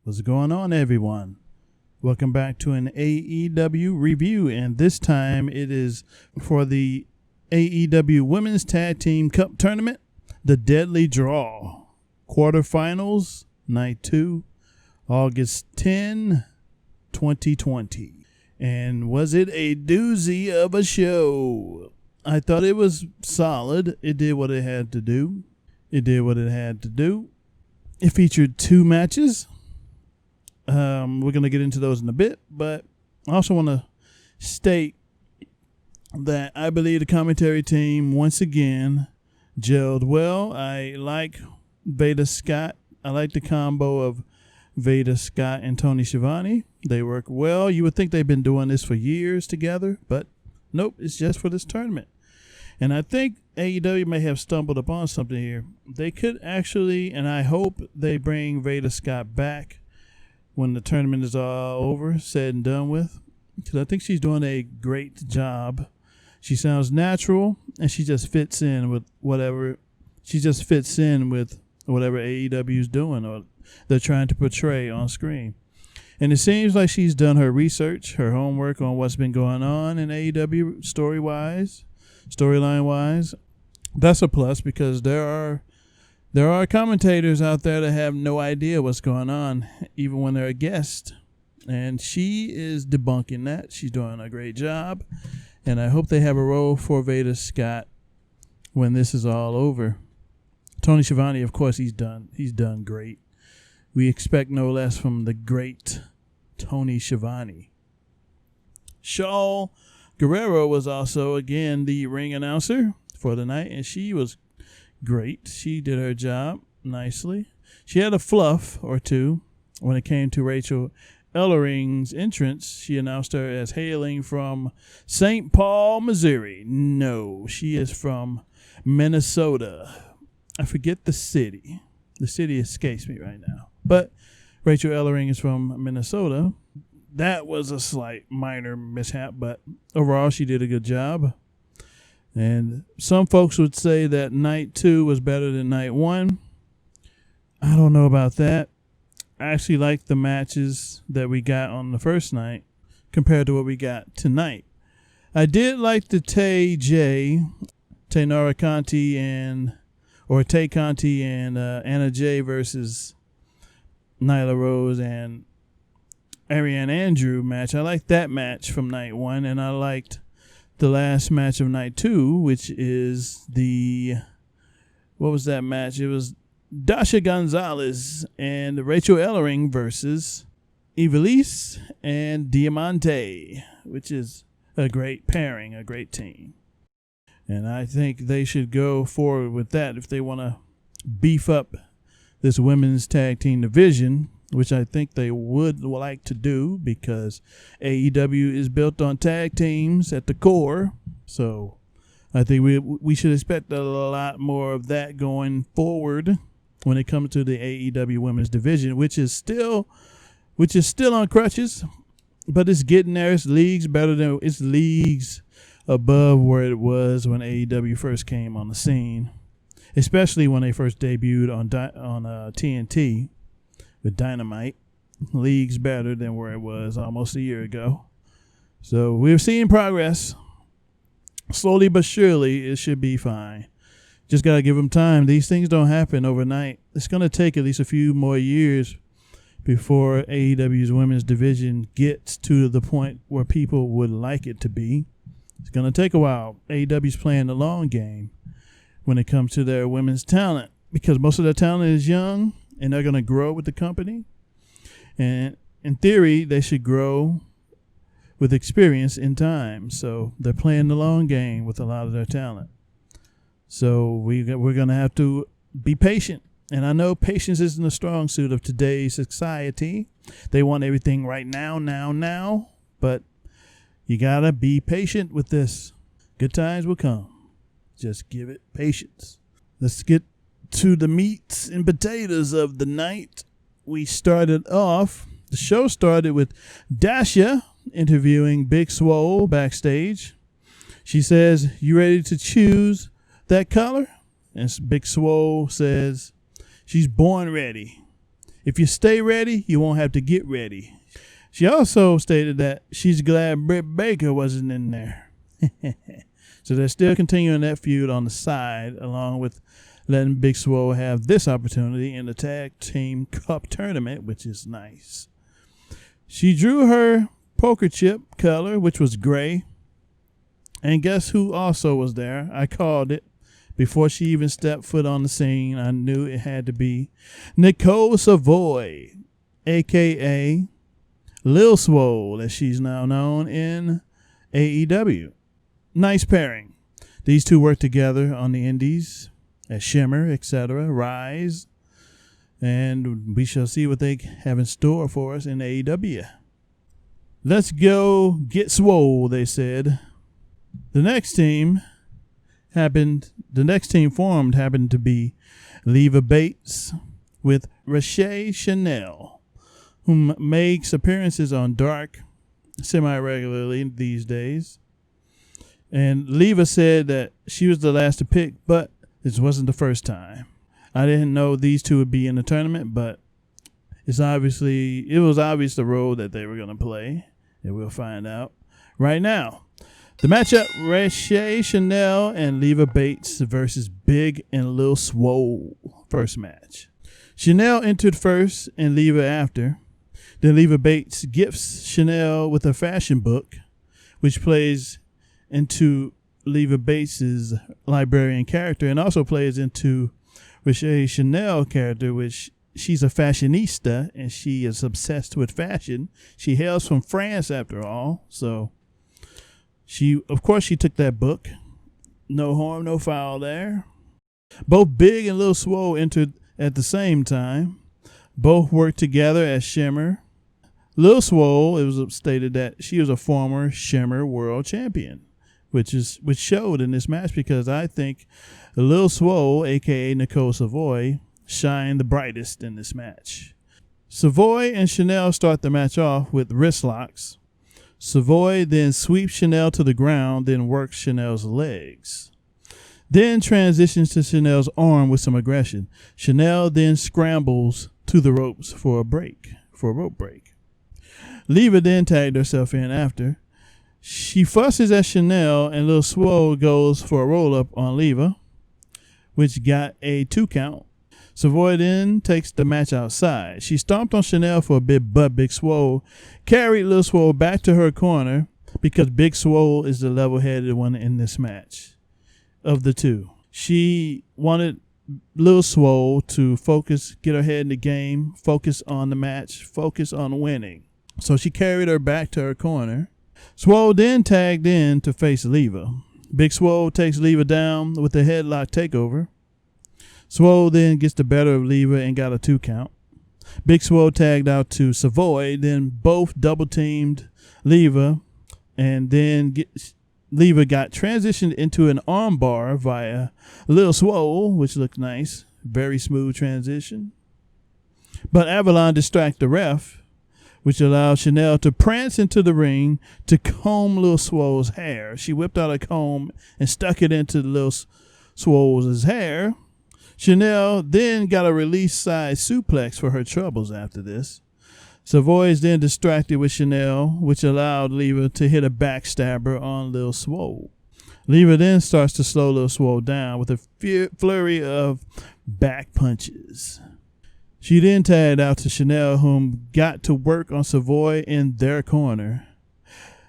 What's going on, everyone? Welcome back to an AEW review, and this time it is for the AEW Women's Tag Team Cup Tournament, the Deadly Draw, quarterfinals, night 2, August 10, 2020. And was it a doozy of a show? I thought it was solid. It did what it had to do. It featured 2 matches. We're going to get into those in a bit, but I also want to state that I believe the commentary team once again gelled well. I like Veda Scott. I like the combo of Veda Scott and Tony Schiavone. They work well. You would think they've been doing this for years together, but nope, it's just for this tournament. And I think AEW may have stumbled upon something here. They could actually, and I hope they bring Veda Scott back when the tournament is all over, said and done with, because I think she's doing a great job. She sounds natural, and she just fits in with whatever AEW is doing or they're trying to portray on screen. And it seems like she's done her research, her homework on what's been going on in AEW storyline-wise. That's a plus, because there are commentators out there that have no idea what's going on, even when they're a guest. And she is debunking that. She's doing a great job. And I hope they have a role for Veda Scott when this is all over. Tony Schiavone, of course, he's done great. We expect no less from the great Tony Schiavone. Shaul Guerrero was also, again, the ring announcer for the night, and she was great. She did her job nicely. She had a fluff or two when it came to Rachael Ellering's entrance. She announced her as hailing from St. Paul, Missouri. No, she is from Minnesota. I forget the city. The city escapes me right now. But Rachael Ellering is from Minnesota. That was a slight minor mishap, but overall she did a good job. And some folks would say that night 2 was better than night 1. I don't know about that. I actually like the matches that we got on the first night compared to what we got tonight. I did like the Tay Conti and Anna Jay versus Nyla Rose and Ariane Andrew match. I liked that match from night 1, and I liked the last match of night 2, which is what was that match? It was Dasha Gonzalez and Rachael Ellering versus Ivelisse and Diamante, which is a great pairing, a great team. And I think they should go forward with that if they want to beef up this women's tag team division, which I think they would like to do, because AEW is built on tag teams at the core. So I think we should expect a lot more of that going forward when it comes to the AEW women's division, which is still on crutches, but it's getting there. It's leagues above where it was when AEW first came on the scene, especially when they first debuted on TNT with Dynamite. Leagues better than where it was almost a year ago. So we're seeing progress. Slowly but surely, it should be fine. Just got to give them time. These things don't happen overnight. It's going to take at least a few more years before AEW's women's division gets to the point where people would like it to be. It's going to take a while. AEW's playing the long game when it comes to their women's talent, because most of their talent is young and they're going to grow with the company. And in theory, they should grow with experience in time. So they're playing the long game with a lot of their talent. So we're going to have to be patient. And I know patience isn't a strong suit of today's society. They want everything right now. But you got to be patient with this. Good times will come. Just give it patience. Let's get to the meats and potatoes of the night. The show started with Dasha interviewing Big Swole backstage. She says, "You ready to choose that color?" And Big Swole says, "She's born ready. If you stay ready, you won't have to get ready. She also stated that she's glad Britt Baker wasn't in there. So they're still continuing that feud on the side, along with letting Big Swole have this opportunity in the Tag Team Cup tournament, which is nice. She drew her poker chip color, which was gray. And guess who also was there? I called it. Before she even stepped foot on the scene, I knew it had to be Nicole Savoy, a.k.a. Lil Swole, as she's now known in AEW. Nice pairing. These two work together on the indies at Shimmer, etc., Rise, and we shall see what they have in store for us in AEW. Let's go get swole, they said. The next team formed happened to be Leva Bates with Rachael Chanel, whom makes appearances on Dark semi-regularly these days. And Leva said that she was the last to pick, but this wasn't the first time. I didn't know these two would be in the tournament, but it was obvious the role that they were going to play, and we'll find out right now. The matchup, Rachael Chanel and Leva Bates versus Big and Lil Swole. First match. Chanel entered first and Leva after. Then Leva Bates gifts Chanel with a fashion book, which plays into Leva Bates' librarian character and also plays into Rachael Chanel character, which she's a fashionista and she is obsessed with fashion. She hails from France after all, so she took that book. No harm, no foul there. Both Big and Lil Swole entered at the same time. Both worked together as Shimmer. Lil Swole, it was stated that she was a former Shimmer world champion, which showed in this match because I think Lil Swole, a.k.a. Nicole Savoy, shined the brightest in this match. Savoy and Chanel start the match off with wrist locks. Savoy then sweeps Chanel to the ground, then works Chanel's legs. Then transitions to Chanel's arm with some aggression. Chanel then scrambles to the ropes for a rope break. Leva then tagged herself in after. She fusses at Chanel and Lil Swole goes for a roll-up on Leva, which got a 2 count. Savoy then takes the match outside. She stomped on Chanel for a bit, but Big Swole carried Lil Swole back to her corner because Big Swole is the level-headed one in this match of the two. She wanted Lil Swole to focus, get her head in the game, focus on the match, focus on winning. So she carried her back to her corner. Swole then tagged in to face Leva. Big Swole takes Leva down with a headlock takeover. Swole then gets the better of Leva and got a 2 count. Big Swole tagged out to Savoy, then both double-teamed Leva, and then Leva got transitioned into an armbar via Lil Swole, which looked nice. Very smooth transition. But Avalon distracted the ref, which allowed Chanel to prance into the ring to comb Lil Swole's hair. She whipped out a comb and stuck it into Lil Swole's hair. Chanel then got a release side suplex for her troubles after this. Savoy is then distracted with Chanel, which allowed Leva to hit a backstabber on Lil Swole. Leva then starts to slow Lil Swole down with a flurry of back punches. She then tagged out to Chanel, whom got to work on Savoy in their corner.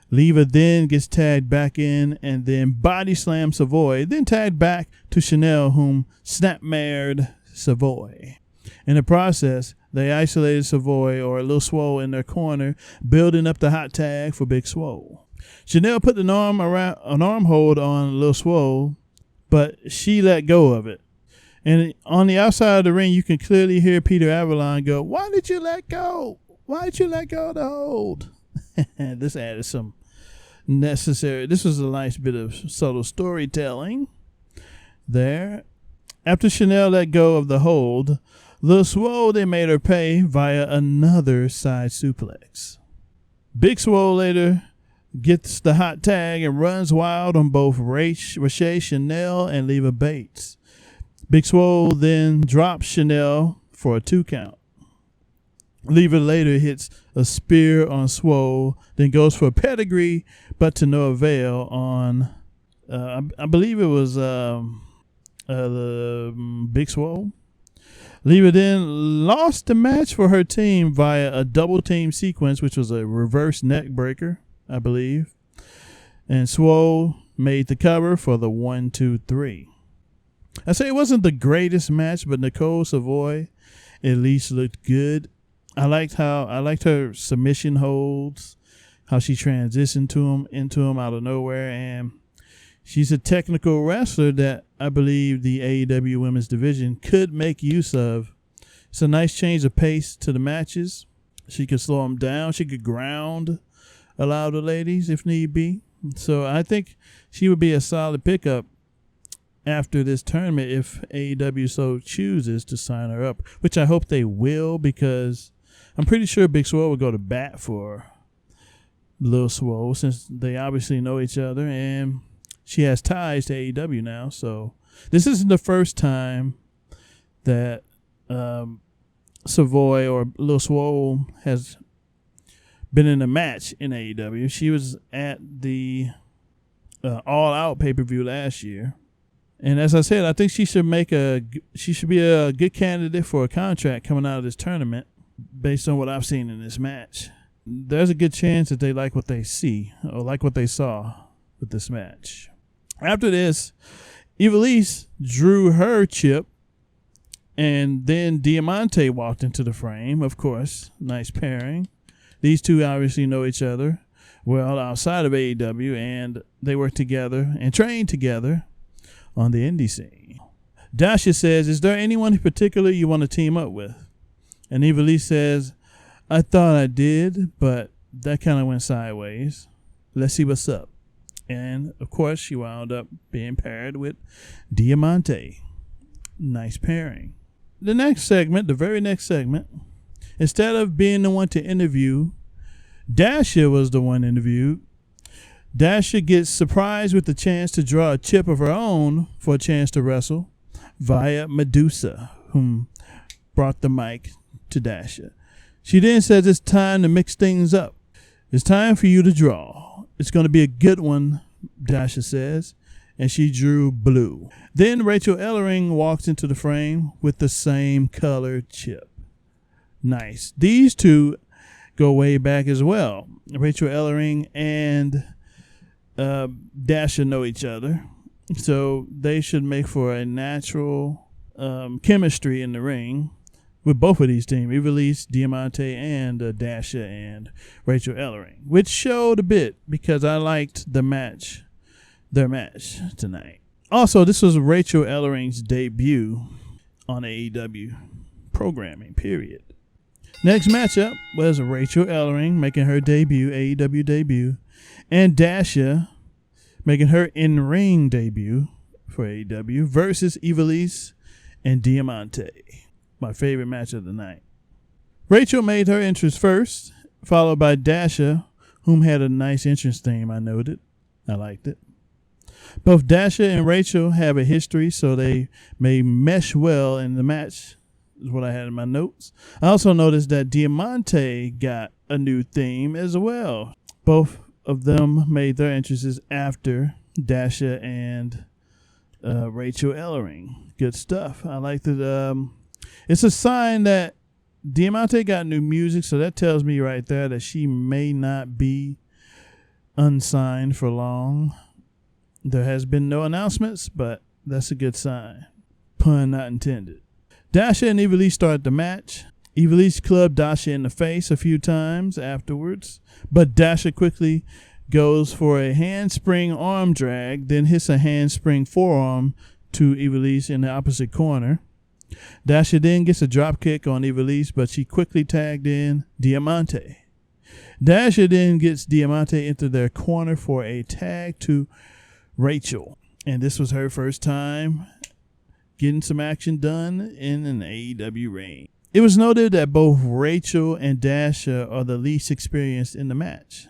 Leva then gets tagged back in and then body slammed Savoy, then tagged back to Chanel, whom snapmared Savoy. In the process, they isolated Savoy or Lil Swole in their corner, building up the hot tag for Big Swole. Chanel put an arm hold on Lil Swole, but she let go of it. And on the outside of the ring, you can clearly hear Peter Avalon go, "Why did you let go? Why did you let go of the hold?" This added some necessary. This was a nice bit of subtle storytelling there. After Chanel let go of the hold, Lil Swole, they made her pay via another side suplex. Big Swole later gets the hot tag and runs wild on both Rachael Chanel and Leva Bates. Big Swole then drops Chanel for a 2 count. Lever later hits a spear on Swole, then goes for a pedigree, but to no avail on, I believe it was the Big Swole. Lever then lost the match for her team via a double team sequence, which was a reverse neck breaker, I believe. And Swole made the cover for the 1-2-3. I say it wasn't the greatest match, but Nicole Savoy at least looked good. I liked her submission holds, how she transitioned into him out of nowhere, and she's a technical wrestler that I believe the AEW women's division could make use of. It's a nice change of pace to the matches. She could slow them down. She could ground a lot of the ladies if need be. So I think she would be a solid pickup after this tournament if AEW so chooses to sign her up, which I hope they will, because I'm pretty sure Big Swole would go to bat for Lil Swole since they obviously know each other, and she has ties to AEW now. So this isn't the first time that Savoy or Lil Swole has been in a match in AEW. She was at the All Out pay-per-view last year. And as I said, I think she should be a good candidate for a contract coming out of this tournament based on what I've seen in this match. There's a good chance that they like what they see or like what they saw with this match. After this, Ivelisse drew her chip, and then Diamante walked into the frame. Of course, nice pairing. These two obviously know each other well outside of AEW, and they work together and train together on the indie scene. Dasha says, "Is there anyone in particular you want to team up with?" And Ivelisse says, "I thought I did, but that kind of went sideways. Let's see what's up." And, of course, she wound up being paired with Diamante. Nice pairing. The very next segment, instead of being the one to interview, Dasha was the one interviewed. Dasha gets surprised with the chance to draw a chip of her own for a chance to wrestle via Medusa, whom brought the mic to Dasha. She then says it's time to mix things up. It's time for you to draw. It's going to be a good one, Dasha says, and she drew blue. Then Rachael Ellering walks into the frame with the same colored chip. Nice. These two go way back as well. Rachael Ellering and Dasha know each other, so they should make for a natural chemistry in the ring with both of these teams, Ivelisse, Diamante, and Dasha and Rachael Ellering, which showed a bit because I liked their match tonight. Also, this was Rachael Ellering's debut on AEW programming, period. Next matchup was Rachael Ellering making her AEW debut, and Dasha making her in-ring debut for AEW versus Ivelisse and Diamante. My favorite match of the night. Rachael made her entrance first, followed by Dasha, whom had a nice entrance theme, I noted. I liked it. Both Dasha and Rachael have a history, so they may mesh well in the match, is what I had in my notes. I also noticed that Diamante got a new theme as well. Both of them made their entrances after Dasha and Rachael Ellering. Good stuff. I liked it. It's a sign that Diamante got new music, so that tells me right there that she may not be unsigned for long. There has been no announcements, but that's a good sign. Pun not intended. Dasha and Ivelisse start the match. Ivelisse clubbed Dasha in the face a few times afterwards, but Dasha quickly goes for a handspring arm drag, then hits a handspring forearm to Ivelisse in the opposite corner. Dasha then gets a drop kick on Ivelisse, but she quickly tagged in Diamante. Dasha then gets Diamante into their corner for a tag to Rachael, and this was her first time getting some action done in an AEW ring. It was noted that both Rachael and Dasha are the least experienced in the match.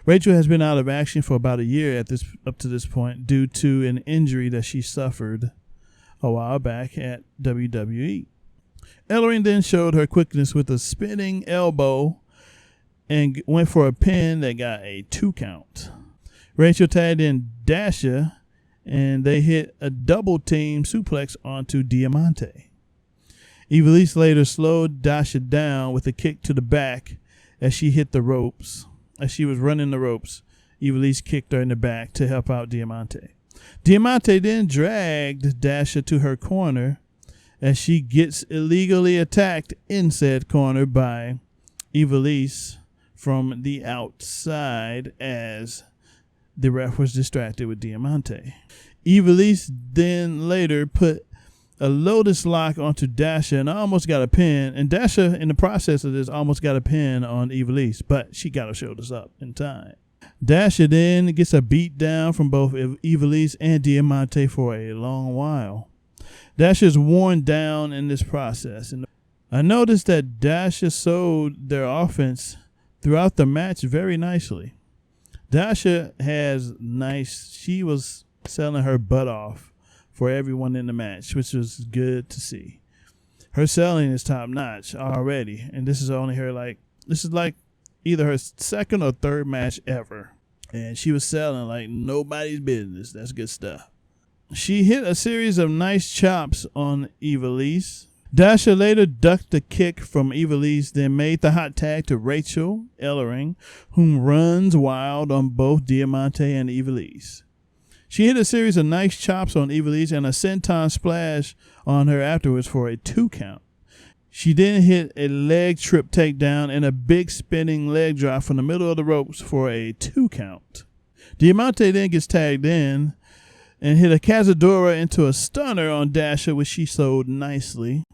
Rachael has been out of action for about a year up to this point due to an injury that she suffered a while back at WWE. Ellering then showed her quickness with a spinning elbow and went for a pin that got a 2 count. Rachael tagged in Dasha, and they hit a double team suplex onto Diamante. Ivelisse later slowed Dasha down with a kick to the back as she hit the ropes. As she was running the ropes, Ivelisse kicked her in the back to help out Diamante. Diamante then dragged Dasha to her corner as she gets illegally attacked in said corner by Ivelisse from the outside as the ref was distracted with Diamante. Ivelisse then later put a Lotus lock onto Dasha and almost got a pin. And Dasha, in the process of this, almost got a pin on Ivelisse, but she got her shoulders up in time. Dasha then gets a beat down from both Ivelisse and Diamante for a long while. Dasha is worn down in this process. And I noticed that Dasha sold their offense throughout the match very nicely. Dasha she was selling her butt off for everyone in the match, which was good to see. Her selling is top notch already, and this is like either her second or third match ever. And she was selling like nobody's business. That's good stuff. She hit a series of nice chops on Ivelisse. Dasha later ducked the kick from Ivelisse, then made the hot tag to Rachael Ellering, whom runs wild on both Diamante and Ivelisse. She hit a series of nice chops on Ivelisse and a senton splash on her afterwards for a 2 count. She then hit a leg trip takedown and a big spinning leg drop from the middle of the ropes for a 2 count. Diamante then gets tagged in and hit a Cazadora into a stunner on Dasha, which she sold nicely.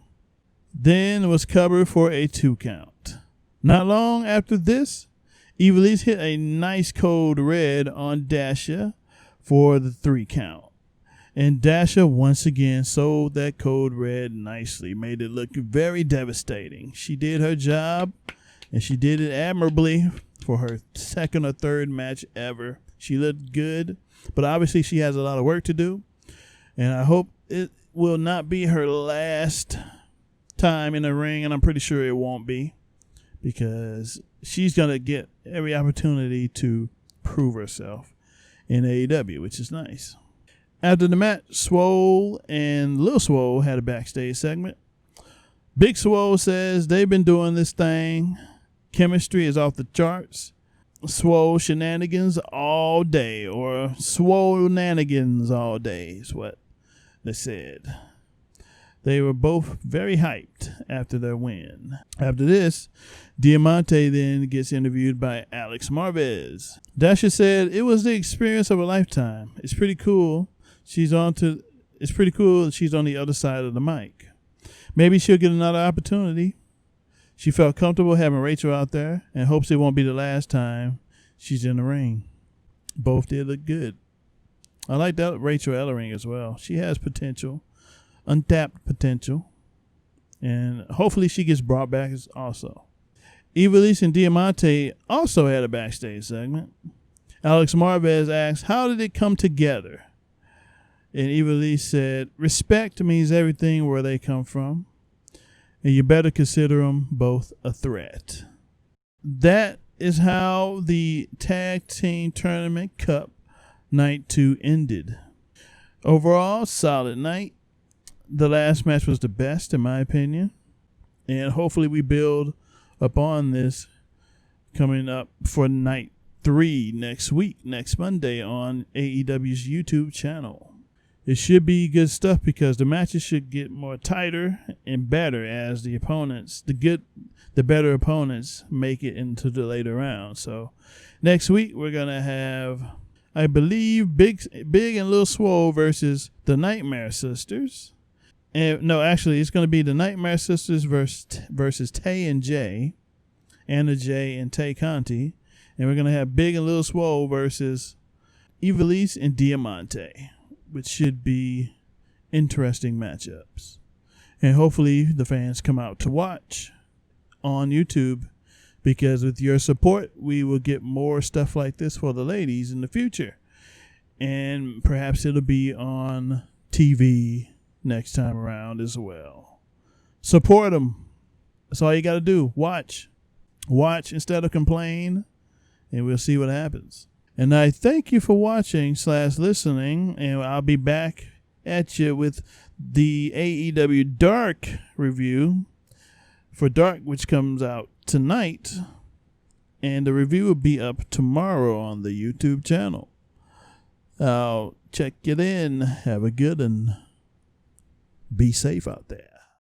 Then was covered for a 2 count. Not long after this, Ivelisse hit a nice code red on Dasha for the 3 count. And Dasha once again sold that code red nicely, made it look very devastating. She did her job, and she did it admirably for her second or third match ever. She looked good, but obviously she has a lot of work to do, and I hope it will not be her last time in the ring, and I'm pretty sure it won't be, because she's going to get every opportunity to prove herself in AEW, which is nice. After the match, Swole and Lil Swole had a backstage segment. Big Swole says they've been doing this thing. Chemistry is off the charts. Swole shenanigans all day, or Swole-nanigans all day is what they said. They were both very hyped after their win. After this, Diamante then gets interviewed by Alex Marvez. Dasha said it was the experience of a lifetime. It's pretty cool. It's pretty cool that she's on the other side of the mic. Maybe she'll get another opportunity. She felt comfortable having Rachael out there and hopes it won't be the last time she's in the ring. Both did look good. I like that Rachael Ellering as well. She has potential, untapped potential, and hopefully she gets brought back also. Ivelisse and Diamante also had a backstage segment. Alex Marvez asked, how did it come together? And Ivelisse said, respect means everything where they come from, and you better consider them both a threat. That is how the Tag Team Tournament Cup Night 2 ended. Overall, solid night. The last match was the best, in my opinion, and hopefully we build upon this coming up for Night 3 next week, next Monday on AEW's YouTube channel. It should be good stuff because the matches should get more tighter and better as the opponents, the better opponents, make it into the later rounds. So next week we're gonna have, I believe, Big and Lil Swole versus the Nightmare Sisters. And no, actually, it's gonna be the Nightmare Sisters versus Tay and Jay, Anna Jay and Tay Conti, and we're gonna have Big and Lil Swole versus Ivelisse and Diamante, which should be interesting matchups. And hopefully the fans come out to watch on YouTube, because with your support, we will get more stuff like this for the ladies in the future. And perhaps it'll be on TV next time around as well. Support them. That's all you got to do. Watch instead of complain, and we'll see what happens. And I thank you for watching / listening, and I'll be back at you with the AEW Dark review for Dark, which comes out tonight, and the review will be up tomorrow on the YouTube channel. I'll check it in. Have a good one. Be safe out there.